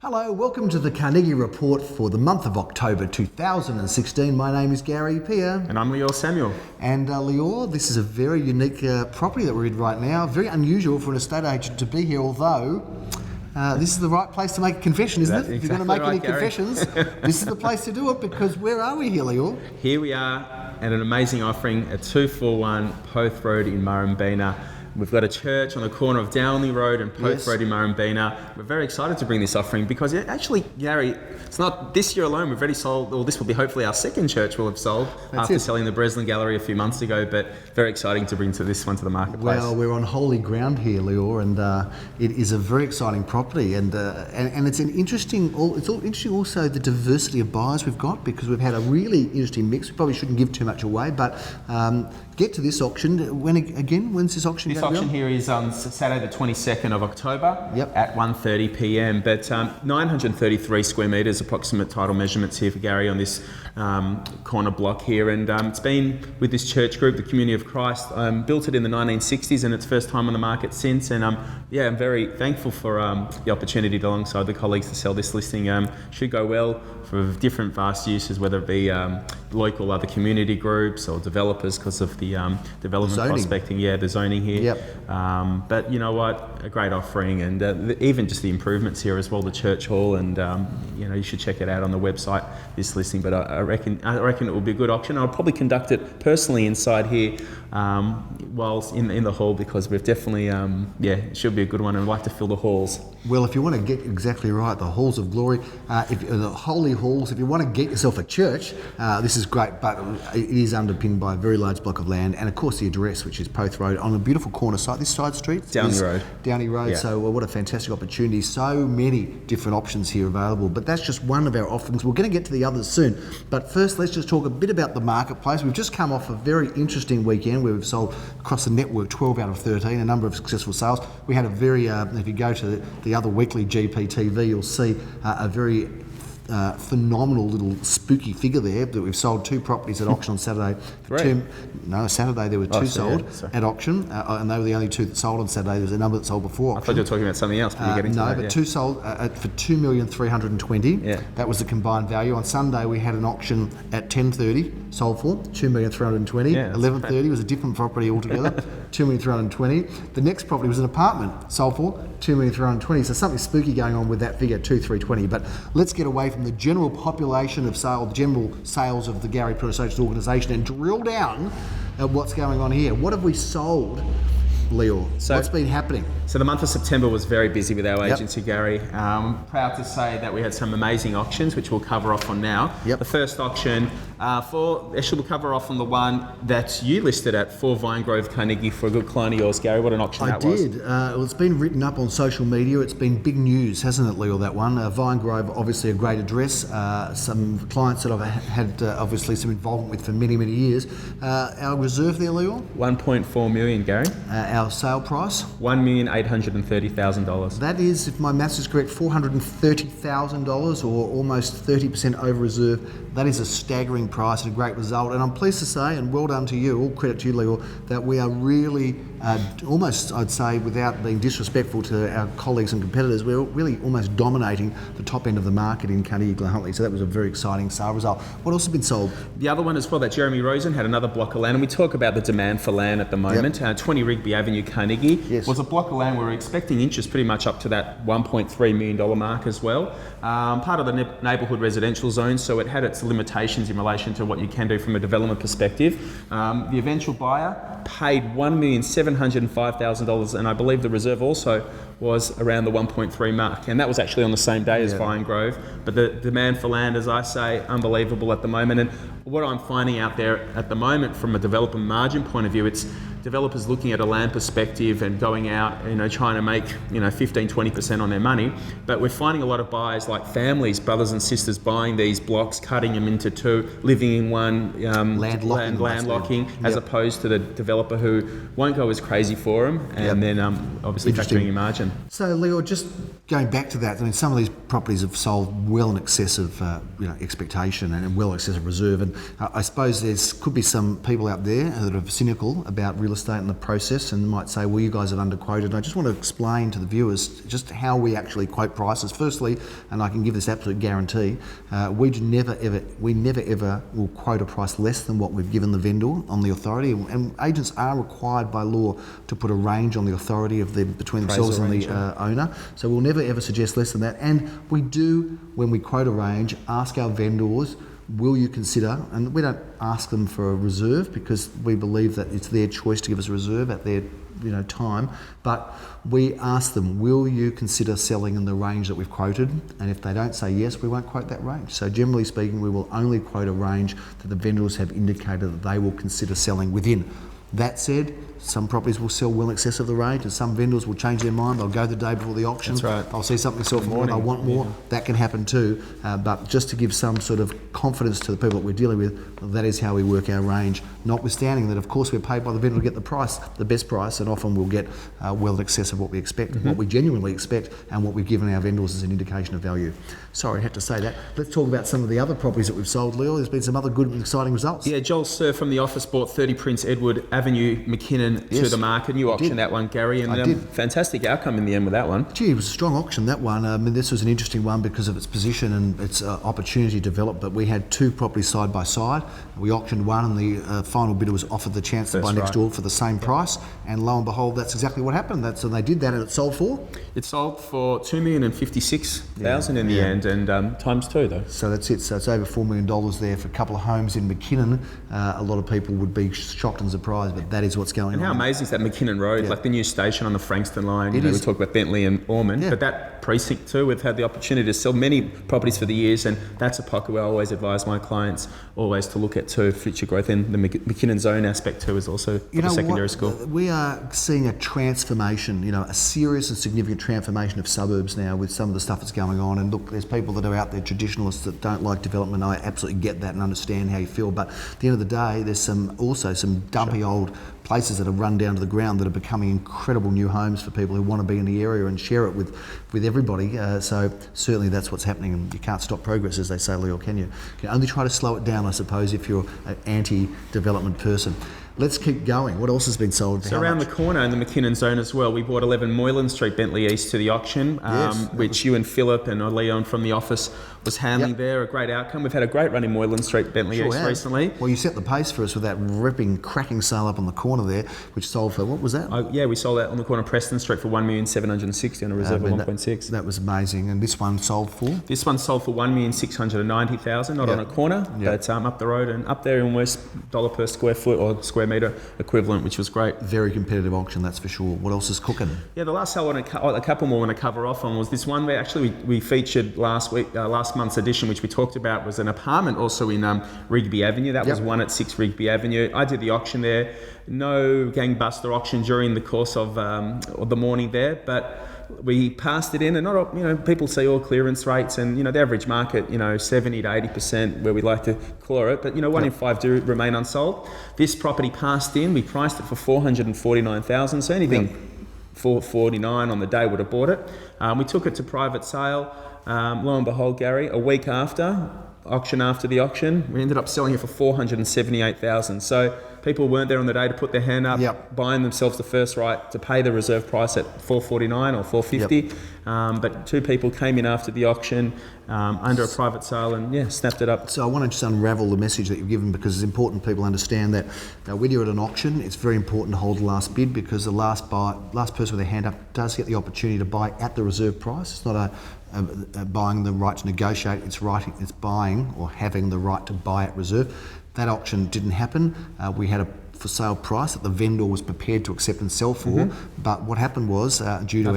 Hello, welcome to the Carnegie Report for the month of October 2016. My name is Gary Peer. And I'm Lior Samuel. And Lior, this is a very unique property that we're in right now. Very unusual for an estate agent to be here, although this is the right place to make a confession, isn't it? If you're going to make any confessions, this is the place to do it, because where are we here, Lior? Here we are at an amazing offering at 241 Poth Road in MURRUMBEENA. We've got a church on the corner of Downley Road and Poth Road in MURRUMBEENA. We're very excited to bring this offering because actually, Gary, it's not this year alone. We've already sold, or this will be hopefully our second church we'll have sold after selling the Breslin Gallery a few months ago, but very exciting to bring this one to the marketplace. Well, we're on holy ground here, Lior, and it is a very exciting property, and it's an interesting. It's all interesting also the diversity of buyers we've got, because we've had a really interesting mix. We probably shouldn't give too much away, but get to this auction. When's this auction? This auction here is on Saturday the 22nd of October at 1:30 p.m. But 933 square metres, approximate title measurements here for Gary on this corner block here. And it's been with this church group, the Community of Christ. Built it in the 1960s and it's first time on the market since. And I'm very thankful for the opportunity alongside the colleagues to sell this listing. Should go well for different vast uses, whether it be local other community groups or developers because of the development prospecting, the zoning here. But you know what, a great offering, and even just the improvements here as well, the church hall, and you should check it out on the website, this listing. But I reckon it will be a good auction. I'll probably conduct it personally inside here whilst in the hall, because we've definitely it should be a good one, and I'd like to fill the halls. Well, if you want to get exactly right, the halls of glory, the holy halls, if you want to get yourself a church, this is great, but it is underpinned by a very large block of land, and of course the address, which is Poth Road, on a beautiful corner site. This side street? Downey Road. So what a fantastic opportunity. So many different options here available, but that's just one of our offerings. We're going to get to the others soon, but first let's just talk a bit about the marketplace. We've just come off a very interesting weekend where we've sold across the network 12 out of 13, a number of successful sales. We had a very, if you go to the other weekly GPTV, you'll see a very phenomenal little spooky figure there that we've sold 2 properties at auction on Saturday. Saturday there were 2 sold at auction, and they were the only 2 that sold on Saturday. There was a number that sold before auction. I thought you were talking about something else. But 2 sold for $2,320,000. That was the combined value. On Sunday we had an auction at 10:30, sold for $2,320,000. 11:30 was a different property altogether, $2,320,000. The next property was an apartment, sold for $2,320,000. So something spooky going on with that figure, $2,320,000. But let's get away from the general population of sale, the general sales of the Gary Peer Associates organisation, and drill down at what's going on here. What have we sold, Lior? What's been happening? So the month of September was very busy with our agency, Gary. Proud to say that we had some amazing auctions, which we'll cover off on now. The first auction, we'll cover off on the one that you listed at 4 Vinegrove, Carnegie, for a good client of yours, Gary. What an auction that was. I did. Well, it's been written up on social media. It's been big news, hasn't it, Lior, that one? Vinegrove, obviously a great address. Some clients that I've had obviously some involvement with for many, many years. Our reserve there, Lior? $1.4 million, Gary. Our sale price? $1,830,000. That is, if my maths is correct, $430,000, or almost 30% over reserve. That is a staggering price and a great result. And I'm pleased to say, and well done to you, all credit to you, Lior, that we are really almost, I'd say, without being disrespectful to our colleagues and competitors, we're really almost dominating the top end of the market in Carnegie Glen Huntley. So that was a very exciting sale result. What else has been sold? The other one as well, that Jeremy Rosen had another block of land, and we talk about the demand for land at the moment. 20 Rigby Avenue, Carnegie, was a block of land we were expecting interest pretty much up to that $1.3 million mark as well. Part of the neighbourhood residential zone, so it had its limitations in relation to what you can do from a development perspective. The eventual buyer paid $1,705,000, and I believe the reserve also was around the 1.3 mark, and that was actually on the same day as Vinegrove. But the demand for land, as I say, unbelievable at the moment. And what I'm finding out there at the moment from a developer margin point of view, it's developers looking at a land perspective and going out, trying to make 15-20% on their money. But we're finding a lot of buyers, like families, brothers and sisters, buying these blocks, cutting them into 2, living in one, landlocking, as opposed to the developer developer who won't go as crazy for them, and then obviously factoring your margin. So, Leo, just going back to that, I mean, some of these properties have sold well in excess of expectation and well in excess of reserve, and I suppose could be some people out there that are cynical about real estate and the process, and might say, well, you guys have underquoted. And I just want to explain to the viewers just how we actually quote prices. Firstly, and I can give this absolute guarantee, we never ever will quote a price less than what we've given the vendor on the authority, and agents are required by law to put a range on the authority of between themselves and the owner. So we'll never ever suggest less than that. And we do, when we quote a range, ask our vendors, will you consider, and we don't ask them for a reserve because we believe that it's their choice to give us a reserve at their time, but we ask them, will you consider selling in the range that we've quoted? And if they don't say yes, we won't quote that range. So generally speaking, we will only quote a range that the vendors have indicated that they will consider selling within. That said, some properties will sell well in excess of the range, and some vendors will change their mind. They'll go the day before the auction. That's right. They'll see something sell for more, they'll want more. That can happen too. But just to give some sort of confidence to the people that we're dealing with, that is how we work our range. Notwithstanding that, of course, we're paid by the vendor to get the best price, and often we'll get well in excess of what we expect, what we genuinely expect, and what we've given our vendors as an indication of value. Sorry, I had to say that. Let's talk about some of the other properties that we've sold, Leo. There's been some other good and exciting results. Yeah, Joel Sir from The Office bought 30 Prince Edward Avenue, McKinnon to the market. You auctioned that one, Gary, and fantastic outcome in the end with that one. Gee, it was a strong auction, that one. I mean, this was an interesting one because of its position and its opportunity to develop, but we had two properties side by side. We auctioned one, and the final bidder was offered the chance to buy next door for the same price, and lo and behold, that's exactly what happened. So they did that, and it sold for? It sold for $2,056,000 in the end, and times two though. So that's it. So it's over $4 million there for a couple of homes in McKinnon. A lot of people would be shocked and surprised, but that is what's going on. And how amazing is that McKinnon Road, like the new station on the Frankston line. We talk about Bentley and Ormond, but that precinct too, we've had the opportunity to sell many properties for the years, and that's a pocket where I always advise my clients always to look at too, future growth, and the McKinnon zone aspect too is also a secondary school. We are seeing a transformation, a serious and significant transformation of suburbs now with some of the stuff that's going on. And look, there's people that are out there, traditionalists, that don't like development. I absolutely get that and understand how you feel, but at the end of the day, there's also some dumpy old places that have run down to the ground that are becoming incredible new homes for people who want to be in the area and share it with everybody. So certainly that's what's happening, and you can't stop progress, as they say, Leo, can you? You can only try to slow it down, I suppose, if you're an anti-development person. Let's keep going. What else has been sold? So around the corner in the McKinnon zone as well, we bought 11 Maylan Street, Bentley East, to the auction, which you and Philip and Leon from The Office was handling there. A great outcome. We've had a great run in Maylan Street, Bentley East recently. Well, you set the pace for us with that ripping, cracking sale up on the corner there, which sold for, what was that? We sold that on the corner of Preston Street for $1,760,000 on a reserve of 1.6. That was amazing. And this one sold for? This one sold for $1,690,000, not on a corner, but up the road and up there in West, $1 per square foot or square metre equivalent, which was great. Very competitive auction, that's for sure. What else is cooking? Yeah, the last sale a couple more I want to cover off on was this one where actually we featured last month's edition, which we talked about, was an apartment also in Rigby Avenue. That was one at 6 Rigby Avenue. I did the auction there. No gangbuster auction during the course of the morning there, but we passed it in, and people see all clearance rates, and the average market 70 to 80% where we like to clear it, but 1 in 5 do remain unsold. This property passed in. We priced it for $449,000, so anything $449 on the day would have bought it. We took it to private sale. Lo and behold, Gary, a week after the auction, we ended up selling it for $478,000. So people weren't there on the day to put their hand up, buying themselves the first right to pay the reserve price at $449 or $450. But two people came in after the auction under a private sale and snapped it up. So I want to just unravel the message that you've given, because it's important people understand that when you're at an auction, it's very important to hold the last bid, because the last person with their hand up does get the opportunity to buy at the reserve price. It's not buying the right to negotiate, it's buying or having the right to buy at reserve. That auction didn't happen. We had a for sale price that the vendor was prepared to accept and sell for, but what happened was, due to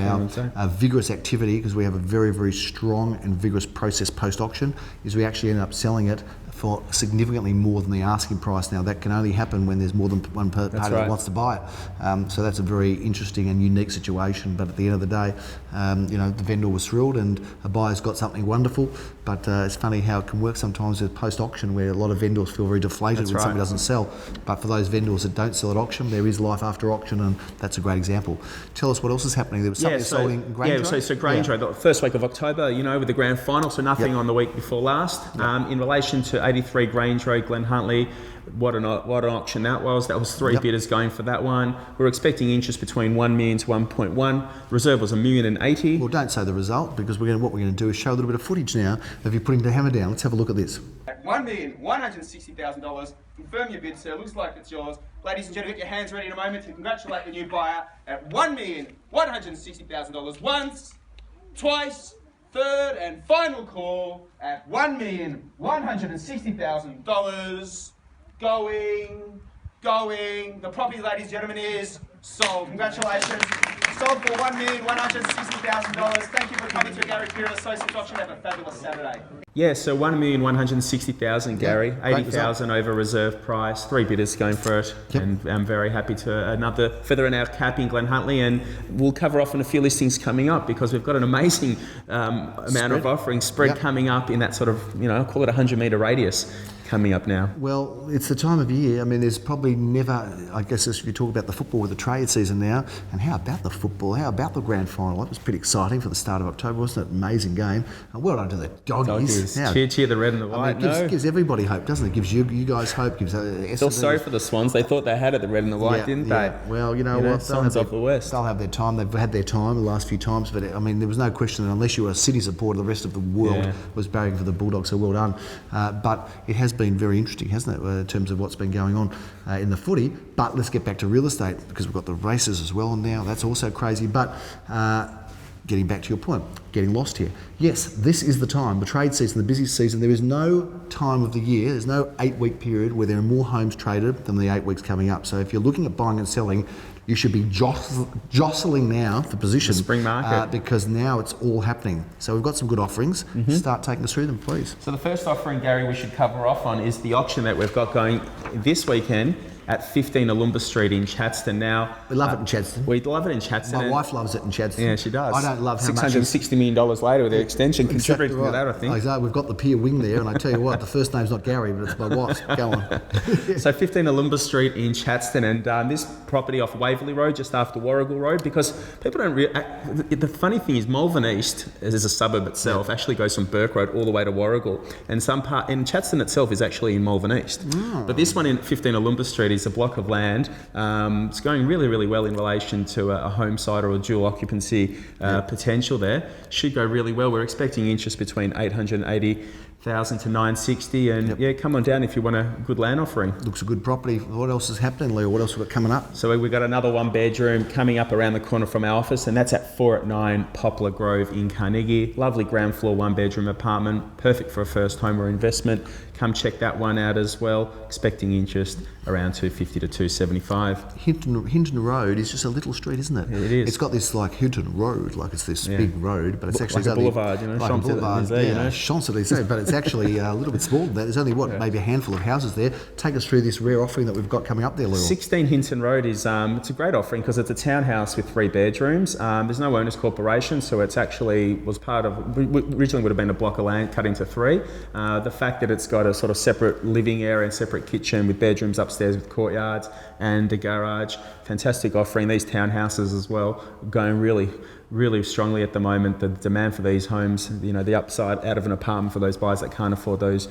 our vigorous activity, because we have a very, very strong and vigorous process post-auction, is we actually ended up selling it for significantly more than the asking price. Now that can only happen when there's more than one party that wants to buy it. So that's a very interesting and unique situation. But at the end of the day, the vendor was thrilled and a buyer's got something wonderful. But it's funny how it can work sometimes with post-auction, where a lot of vendors feel very deflated when something doesn't sell. But for those vendors that don't sell at auction, there is life after auction, and that's a great example. Tell us what else is happening. There was something sold in Grange. So Grange, the first week of October, with the grand final, so nothing on the week before last. In relation to 83 Grange Road, Glen Huntly, what an auction that was. That was three bidders going for that one. We're expecting interest between 1 million to 1.1. Reserve was 1,080,000. Well, don't say the result, because what we're going to do is show a little bit of footage now of you putting the hammer down. Let's have a look at this. At $1,160,000, confirm your bid, sir. Looks like it's yours. Ladies and gentlemen, get your hands ready in a moment to congratulate the new buyer at $1,160,000 once, twice, third and final call at $1,160,000. Going. The property, ladies and gentlemen, is sold. Congratulations. Sold for $1,160,000. Thank you for coming to Gary Kieran Associates Auction. Have a fabulous Saturday. Yeah, so 1,160,000, Gary, 80,000 over reserve price, three bidders going for it, and I'm very happy to another feather in our cap in Glen Huntly, and we'll cover off on a few listings coming up, because we've got an amazing amount of offering spread coming up in that sort of, I'll call it 100-metre radius coming up now. Well, it's the time of year. I mean, there's probably never, I guess, if you talk about the football with the trade season now, and how about the football? How about the grand final? It was pretty exciting for the start of October, wasn't it? Amazing game. And well done to the doggies. Cheer the red and the white. It gives everybody hope, doesn't it? It gives you guys hope. Gives feel sorry for the Swans. They thought they had it, the red and the white, didn't they? Well, you know what? Swans of the West. They'll have their time. They've had their time the last few times. But I mean, there was no question that unless you were a City supporter, the rest of the world was barracking for the Bulldogs. So well done. But it has been very interesting, hasn't it, in terms of what's been going on in the footy. But let's get back to real estate, because we've got the races as well now. That's also crazy. But getting back to your point, getting lost here. Yes, this is the time, the trade season, the busy season. There is no time of the year, there's no 8-week period where there are more homes traded than the 8 weeks coming up. So if you're looking at buying and selling, you should be jostling now for position. The spring market. Because now it's all happening. So we've got some good offerings. Start taking us through them, please. So the first offering, Gary, we should cover off on is the auction that we've got going this weekend at 15 Aloomba Street in CHADSTONE. Now, we love it in CHADSTONE. We love it in CHADSTONE. My wife loves it in CHADSTONE. Yeah, she does. I don't love how much $660 million later with their extension contributing to that, I think. Exactly. We've got the pier wing there, and I tell you what, the first name's not Gary, but it's my wife's. Go on. So 15 Aloomba Street in CHADSTONE, and this property off Waverley Road, just after Warrigal Road, because people don't the funny thing is Malvern East, as a suburb itself, actually goes from Burke Road all the way to Warrigal, and some part in CHADSTONE itself is actually in Malvern East. But this one in 15 Aloomba Street is a block of land. It's going really, really well in relation to a home site or a dual occupancy potential there. Should go really well. We're expecting interest between 880,000 to 960, and come on down if you want a good land offering. Looks a good property. What else is happening, Leo? What else have we got coming up? So we've got another 1-bedroom coming up around the corner from our office, and that's at 489 Poplar Grove in Carnegie. Lovely ground floor 1-bedroom apartment, perfect for a first home or investment. Come check that one out as well. Expecting interest around 250 to 275. Hinton Road is just a little street, isn't it? It is. It's got this like Hinton Road, like it's this big road, but it's actually like a boulevard, like a boulevard, Champs-Élysées, but it's actually a little bit smaller than that. There's only maybe a handful of houses there. Take us through this rare offering that we've got coming up there, Leo. 16 Hinton Road is it's a great offering because it's a townhouse with 3 bedrooms. There's no owners corporation, so it's actually originally would have been a block of land cut into 3. The fact that it's got a sort of separate living area and separate kitchen with bedrooms upstairs with courtyards and a garage. Fantastic offering. These townhouses as well going really, really strongly at the moment. The demand for these homes, the upside out of an apartment for those buyers that can't afford those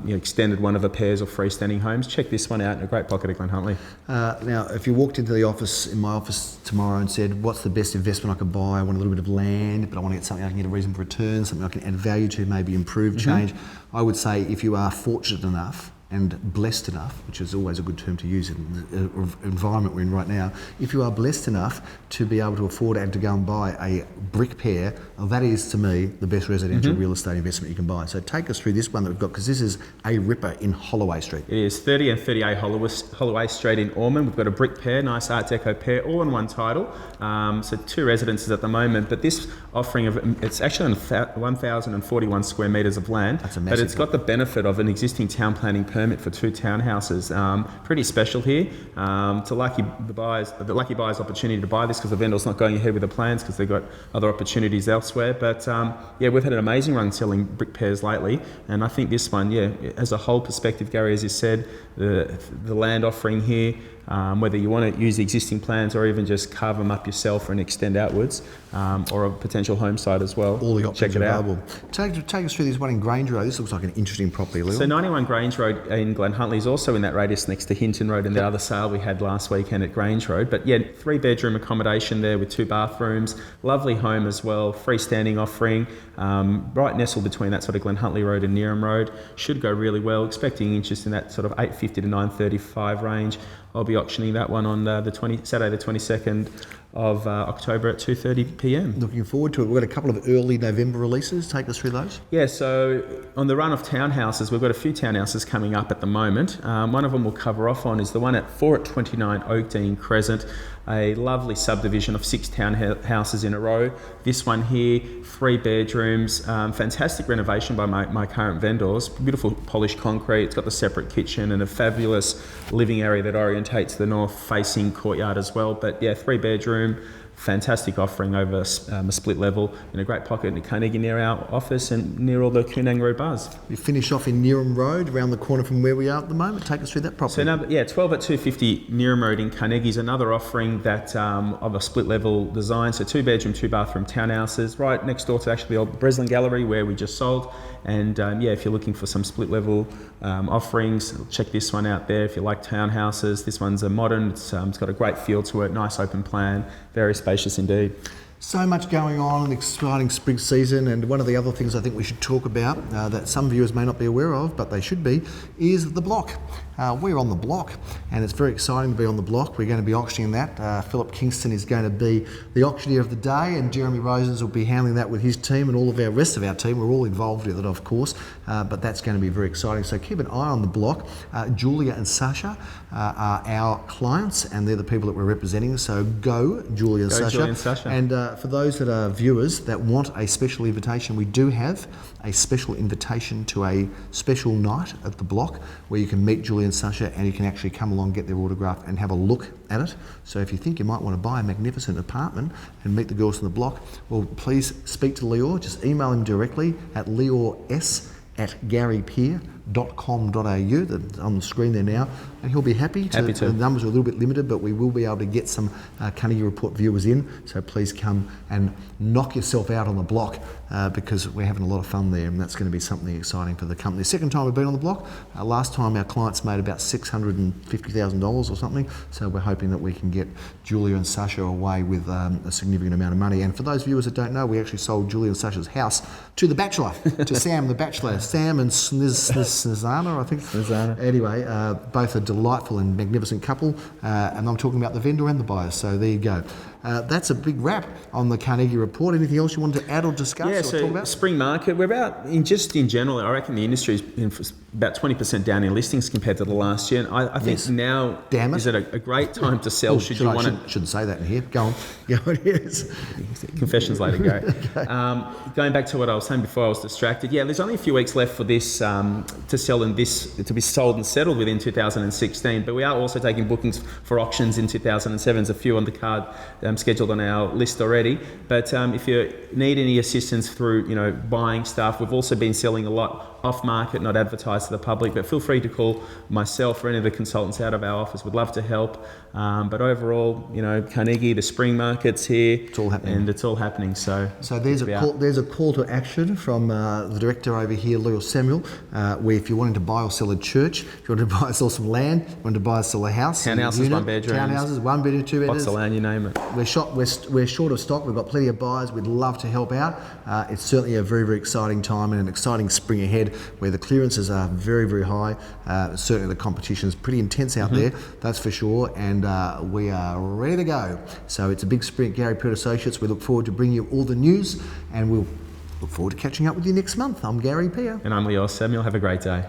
extended one of a pairs or freestanding homes. Check this one out in a great pocket of Glen Huntly. Now, if you walked into the office, in my office tomorrow, and said, what's the best investment I could buy? I want a little bit of land, but I want to get something I can get a reasonable return, something I can add value to, maybe improve, change. I would say if you are fortunate enough and blessed enough, which is always a good term to use in the environment we're in right now, if you are blessed enough to be able to afford and to go and buy a brick pair, well, that is to me the best residential real estate investment you can buy. So take us through this one that we've got, because this is a ripper in Holloway Street. It is 30 and 38 Holloway Street in Ormond. We've got a brick pair, nice Art Deco pair, all in one title. So 2 residences at the moment, but this offering of it's actually on 1,041 square metres of land. That's a massive but it's got the benefit of an existing town planning permit for 2 townhouses. Pretty special here. It's a the lucky buyer's opportunity to buy this because the vendor's not going ahead with the plans because they've got other opportunities elsewhere. But yeah, we've had an amazing run selling brick pairs lately, and I think this one, yeah, as a whole perspective, Gary, as you said, the land offering here, whether you want to use the existing plans or even just carve them up yourself and extend outwards, or a potential home site as well. All the options Check it available. out. Take us through this one in Grange Road. This looks like an interesting property, Leo. So 91 Grange Road in Glen Huntly is also in that radius next to Hinton Road and the other sale we had last weekend at Grange Road. But yeah, 3-bedroom accommodation there with 2 bathrooms, lovely home as well, freestanding offering, right nestled between that sort of Glen Huntly Road and Neerum Road. Should go really well. Expecting interest in that sort of 850 to 935 range. I'll be auctioning that one on Saturday the 22nd of October at 2:30 p.m. Looking forward to it. We've got a couple of early November releases. Take us through those. Yeah, so on the run of townhouses, we've got a few townhouses coming up at the moment. One of them we'll cover off on is the one at 429 Oakdean Crescent, a lovely subdivision of 6 townhouses in a row. This one here, 3 bedrooms, fantastic renovation by my current vendors, beautiful polished concrete. It's got the separate kitchen and a fabulous living area that orientates the north-facing courtyard as well. But yeah, 3-bedroom, fantastic offering over a split level in a great pocket in Carnegie near our office and near all the Koonangaroo bars. We finish off in Neerum Road, around the corner from where we are at the moment. Take us through that property. So 12 at 250 Neerum Road in Carnegie is another offering that of a split level design. So 2-bedroom, 2-bathroom townhouses right next door to actually the old Breslin Gallery where we just sold. And yeah, if you're looking for some split level offerings, check this one out there. If you like townhouses, this one's a modern. It's got a great feel to it. Nice open plan, very spacious indeed. So much going on, an exciting spring season, and one of the other things I think we should talk about that some viewers may not be aware of, but they should be, is the block. We're on the block, and it's very exciting to be on the block. We're going to be auctioning that. Philip Kingston is going to be the auctioneer of the day, and Jeremy Rosens will be handling that with his team and all of our rest of our team. We're all involved with it, of course, but that's going to be very exciting. So keep an eye on the block. Julia and Sasha are our clients, and they're the people that we're representing. So go, Julia and Sasha. Julia and Sasha. And for those that are viewers that want a special invitation, we do have a special invitation to a special night at the block where you can meet Julia and Sasha, and you can actually come along, get their autograph and have a look at it. So if you think you might want to buy a magnificent apartment and meet the girls on the block, well, please speak to Lior. Just email him directly at liors@garypeer.com.au. That's on the screen there now, and he'll be happy to. The numbers are a little bit limited, but we will be able to get some Carnegie Report viewers in, so please come and knock yourself out on the block because we're having a lot of fun there, and that's going to be something exciting for the company. Second time we've been on the block. Last time our clients made about $650,000 or something, so we're hoping that we can get Julia and Sasha away with a significant amount of money. And for those viewers that don't know, we actually sold Julia and Sasha's house to the Bachelor, to Sam the Bachelor. Sam and Snizana, I think. Snizana. Anyway, both a delightful and magnificent couple, and I'm talking about the vendor and the buyer, so there you go. That's a big wrap on the Carnegie Report. Anything else you wanted to add or discuss or talk about? Spring market, we're about, in general, I reckon the industry is about 20% down in listings compared to the last year. And I think now is it a great time to sell should you want to... Shouldn't say that in here. Go on. Yeah, it is. Confessions later, Gary. Okay. Going back to what I was saying before I was distracted, yeah, there's only a few weeks left for this to sell and this to be sold and settled within 2016, but we are also taking bookings for auctions in 2007. There's a few on the card scheduled on our list already, but if you need any assistance through buying stuff, we've also been selling a lot off market, not advertised to the public, but feel free to call myself or any of the consultants out of our office. Would love to help, but overall, Carnegie, the spring market's here, it's all happening, and it's all happening. So there's a call to action from the director over here, Leo Samuel, where if you're wanting to buy or sell a church, if you want to buy or sell some land, you want to buy or sell a house, townhouses, 1 bedroom, townhouses, 1 bedroom, 2 bedrooms, lots of land, you name it. We're short of stock. We've got plenty of buyers. We'd love to help out. It's certainly a very, very exciting time and an exciting spring ahead. where the clearances are very, very high. Certainly the competition's pretty intense out there, that's for sure, and we are ready to go. So it's a big sprint, Gary Pearce Associates. We look forward to bringing you all the news, and we'll look forward to catching up with you next month. I'm Gary Pearce. And I'm Leo Samuel. Have a great day.